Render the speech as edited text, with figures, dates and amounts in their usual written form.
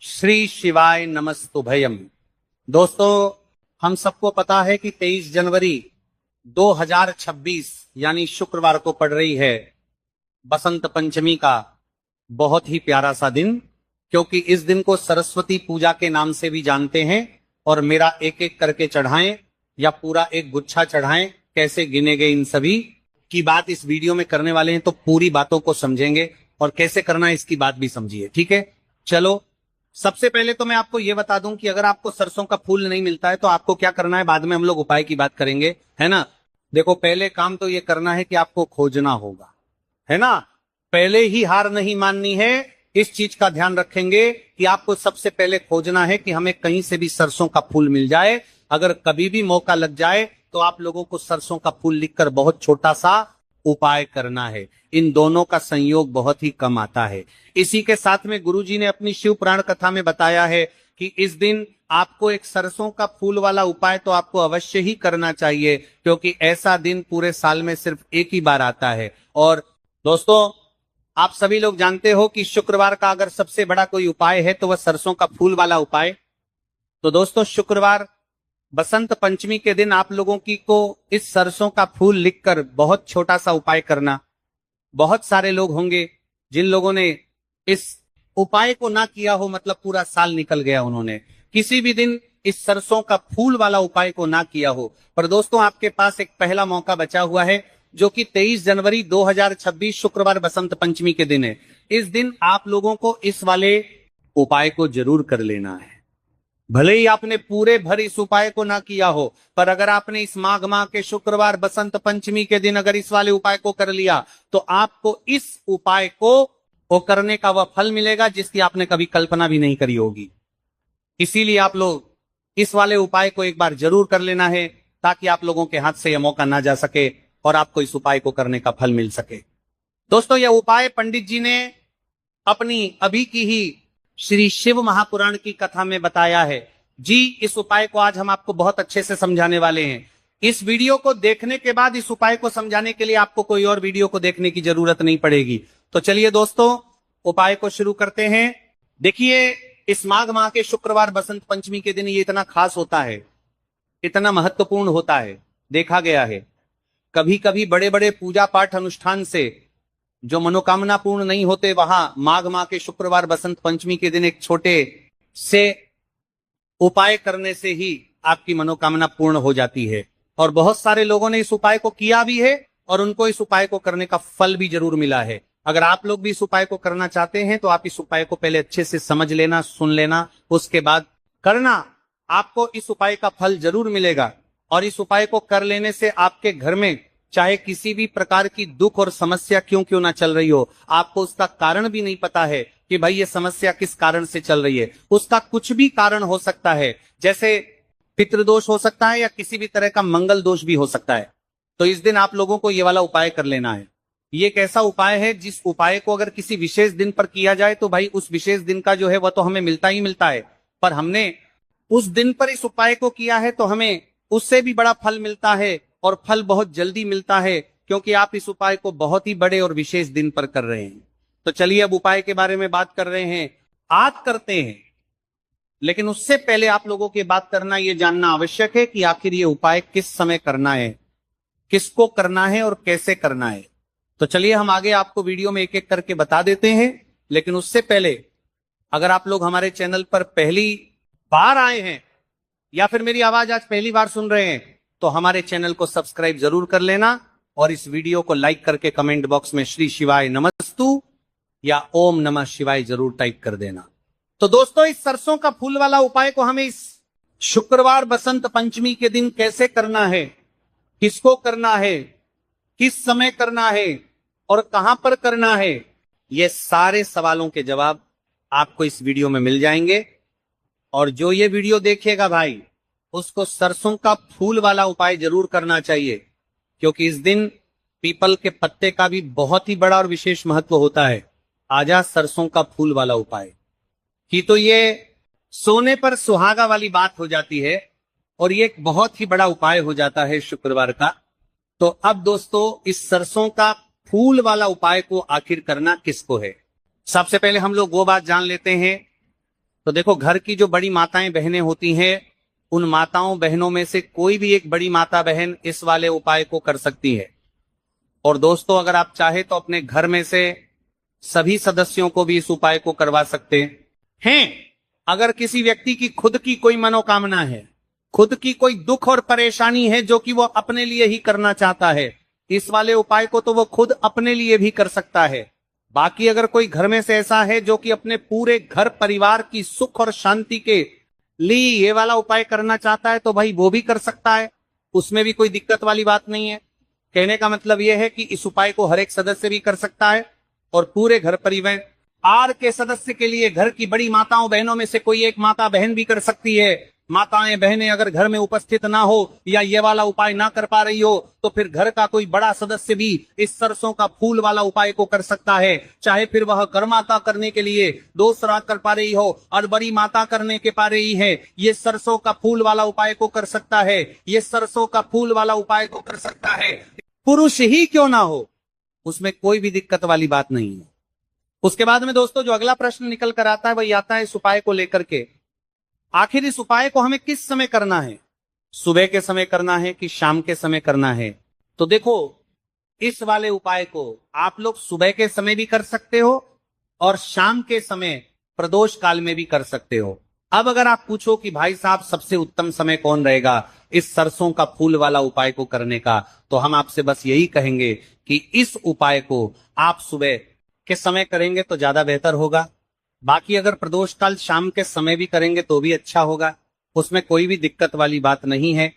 श्री शिवाय नमस्तुभयम। दोस्तों, हम सबको पता है कि 23 जनवरी 2026 यानी शुक्रवार को पड़ रही है बसंत पंचमी का बहुत ही प्यारा सा दिन, क्योंकि इस दिन को सरस्वती पूजा के नाम से भी जानते हैं। और मेरा एक एक करके चढ़ाएं या पूरा एक गुच्छा चढ़ाएं, कैसे गिने गए इन सभी की बात इस वीडियो में करने वाले हैं, तो पूरी बातों को समझेंगे और कैसे करना है इसकी बात भी समझिए। ठीक है, चलो सबसे पहले तो मैं आपको यह बता दूं कि अगर आपको सरसों का फूल नहीं मिलता है तो आपको क्या करना है, बाद में हम लोग उपाय की बात करेंगे, है ना। देखो, पहले काम तो यह करना है कि आपको खोजना होगा, है ना। पहले ही हार नहीं माननी है, इस चीज का ध्यान रखेंगे कि आपको सबसे पहले खोजना है कि हमें कहीं से भी सरसों का फूल मिल जाए। अगर कभी भी मौका लग जाए तो आप लोगों को सरसों का फूल लिखकर बहुत छोटा सा उपाय करना है। इन दोनों का संयोग बहुत ही कम आता है। इसी के साथ में गुरुजी ने अपनी शिव पुराण कथा में बताया है कि इस दिन आपको एक सरसों का फूल वाला उपाय तो आपको अवश्य ही करना चाहिए, क्योंकि ऐसा दिन पूरे साल में सिर्फ एक ही बार आता है। और दोस्तों, आप सभी लोग जानते हो कि शुक्रवार का अगर सबसे बड़ा कोई उपाय है तो वह सरसों का फूल वाला उपाय। तो दोस्तों, शुक्रवार बसंत पंचमी के दिन आप लोगों की को इस सरसों का फूल लिखकर बहुत छोटा सा उपाय करना। बहुत सारे लोग होंगे जिन लोगों ने इस उपाय को ना किया हो, मतलब पूरा साल निकल गया, उन्होंने किसी भी दिन इस सरसों का फूल वाला उपाय को ना किया हो। पर दोस्तों, आपके पास एक पहला मौका बचा हुआ है, जो कि 23 जनवरी 2026 शुक्रवार बसंत पंचमी के दिन है। इस दिन आप लोगों को इस वाले उपाय को जरूर कर लेना है। भले ही आपने पूरे भर इस उपाय को ना किया हो, पर अगर आपने इस माघ माह के शुक्रवार बसंत पंचमी के दिन अगर इस वाले उपाय को कर लिया तो आपको इस उपाय को करने का वह फल मिलेगा जिसकी आपने कभी कल्पना भी नहीं करी होगी। इसीलिए आप लोग इस वाले उपाय को एक बार जरूर कर लेना है, ताकि आप लोगों के हाथ से यह मौका ना जा सके और आपको इस उपाय को करने का फल मिल सके। दोस्तों, यह उपाय पंडित जी ने अपनी अभी की ही श्री शिव महापुराण की कथा में बताया है जी। इस उपाय को आज हम आपको बहुत अच्छे से समझाने वाले हैं। इस वीडियो को देखने के बाद इस उपाय को समझाने के लिए आपको कोई और वीडियो को देखने की जरूरत नहीं पड़ेगी। तो चलिए दोस्तों, उपाय को शुरू करते हैं। देखिए, इस माघ माह के शुक्रवार बसंत पंचमी के दिन ये इतना खास होता है, इतना महत्वपूर्ण होता है, देखा गया है कभी कभी बड़े बड़े पूजा पाठ अनुष्ठान से जो मनोकामना पूर्ण नहीं होते, वहां माघ माह के शुक्रवार बसंत पंचमी के दिन एक छोटे से उपाय करने से ही आपकी मनोकामना पूर्ण हो जाती है। और बहुत सारे लोगों ने इस उपाय को किया भी है और उनको इस उपाय को करने का फल भी जरूर मिला है। अगर आप लोग भी इस उपाय को करना चाहते हैं तो आप इस उपाय को पहले अच्छे से समझ लेना, सुन लेना, उसके बाद करना। आपको इस उपाय का फल जरूर मिलेगा। और इस उपाय को कर लेने से आपके घर में चाहे किसी भी प्रकार की दुख और समस्या क्यों ना चल रही हो, आपको उसका कारण भी नहीं पता है कि भाई ये समस्या किस कारण से चल रही है। उसका कुछ भी कारण हो सकता है, जैसे पितृदोष हो सकता है या किसी भी तरह का मंगल दोष भी हो सकता है। तो इस दिन आप लोगों को ये वाला उपाय कर लेना है। ये एक ऐसा उपाय है जिस उपाय को अगर किसी विशेष दिन पर किया जाए तो भाई उस विशेष दिन का जो है वह तो हमें मिलता ही मिलता है, पर हमने उस दिन पर इस उपाय को किया है तो हमें उससे भी बड़ा फल मिलता है, और फल बहुत जल्दी मिलता है, क्योंकि आप इस उपाय को बहुत ही बड़े और विशेष दिन पर कर रहे हैं। तो चलिए, अब उपाय के बारे में बात कर रहे हैं, आज करते हैं। लेकिन उससे पहले आप लोगों की बात करना यह जानना आवश्यक है कि आखिर ये उपाय किस समय करना है, किसको करना है और कैसे करना है। तो चलिए, हम आगे आपको वीडियो में एक एक करके बता देते हैं। लेकिन उससे पहले, अगर आप लोग हमारे चैनल पर पहली बार आए हैं या फिर मेरी आवाज आज पहली बार सुन रहे हैं, तो हमारे चैनल को सब्सक्राइब जरूर कर लेना और इस वीडियो को लाइक करके कमेंट बॉक्स में श्री शिवाय नमस्तु या ओम नमः शिवाय जरूर टाइप कर देना। तो दोस्तों, इस सरसों का फूल वाला उपाय को हमें इस शुक्रवार बसंत पंचमी के दिन कैसे करना है, किसको करना है, किस समय करना है और कहां पर करना है, ये सारे सवालों के जवाब आपको इस वीडियो में मिल जाएंगे। और जो ये वीडियो देखेगा भाई, उसको सरसों का फूल वाला उपाय जरूर करना चाहिए, क्योंकि इस दिन पीपल के पत्ते का भी बहुत ही बड़ा और विशेष महत्व होता है। आजा सरसों का फूल वाला उपाय की तो ये सोने पर सुहागा वाली बात हो जाती है, और ये एक बहुत ही बड़ा उपाय हो जाता है शुक्रवार का। तो अब दोस्तों, इस सरसों का फूल वाला उपाय को आखिर करना किसको है, सबसे पहले हम लोग वो बात जान लेते हैं। तो देखो, घर की जो बड़ी माताएं बहनें होती हैं, उन माताओं बहनों में से कोई भी एक बड़ी माता बहन इस वाले उपाय को कर सकती है। और दोस्तों, अगर आप चाहे तो अपने घर में से सभी सदस्यों को भी इस उपाय को करवा सकते हैं। अगर किसी व्यक्ति की खुद की कोई मनोकामना है, खुद की कोई दुख और परेशानी है जो कि वो अपने लिए ही करना चाहता है, इस वाले उपाय को तो वो खुद अपने लिए भी कर सकता है। बाकी अगर कोई घर में से ऐसा है जो कि अपने पूरे घर परिवार की सुख और शांति के लिए ये वाला उपाय करना चाहता है, तो भाई वो भी कर सकता है, उसमें भी कोई दिक्कत वाली बात नहीं है। कहने का मतलब यह है कि इस उपाय को हर एक सदस्य भी कर सकता है और पूरे घर परिवार के सदस्य के लिए घर की बड़ी माताओं बहनों में से कोई एक माता बहन भी कर सकती है। माताएं बहनें अगर घर में उपस्थित ना हो या ये वाला उपाय ना कर पा रही हो, तो फिर घर का कोई बड़ा सदस्य भी इस सरसों का फूल वाला उपाय को कर सकता है। चाहे फिर वह कर्माता करने के लिए दूसरा कर पा रही हो और बड़ी माता करने के पा रही है, ये सरसों का फूल वाला उपाय को कर सकता है। ये सरसों का फूल वाला उपाय को कर सकता है, पुरुष ही क्यों ना हो, उसमें कोई भी दिक्कत वाली बात नहीं है। उसके बाद में दोस्तों, जो अगला प्रश्न निकल कर आता है वही आता है इस उपाय को लेकर के, आखिर इस उपाय को हमें किस समय करना है? सुबह के समय करना है कि शाम के समय करना है? तो देखो, इस वाले उपाय को आप लोग सुबह के समय भी कर सकते हो और शाम के समय प्रदोष काल में भी कर सकते हो। अब अगर आप पूछो कि भाई साहब सबसे उत्तम समय कौन रहेगा इस सरसों का फूल वाला उपाय को करने का, तो हम आपसे बस यही कहेंगे कि इस उपाय को आप सुबह के समय करेंगे तो ज्यादा बेहतर होगा। बाकी अगर प्रदोष काल शाम के समय भी करेंगे तो भी अच्छा होगा, उसमें कोई भी दिक्कत वाली बात नहीं है।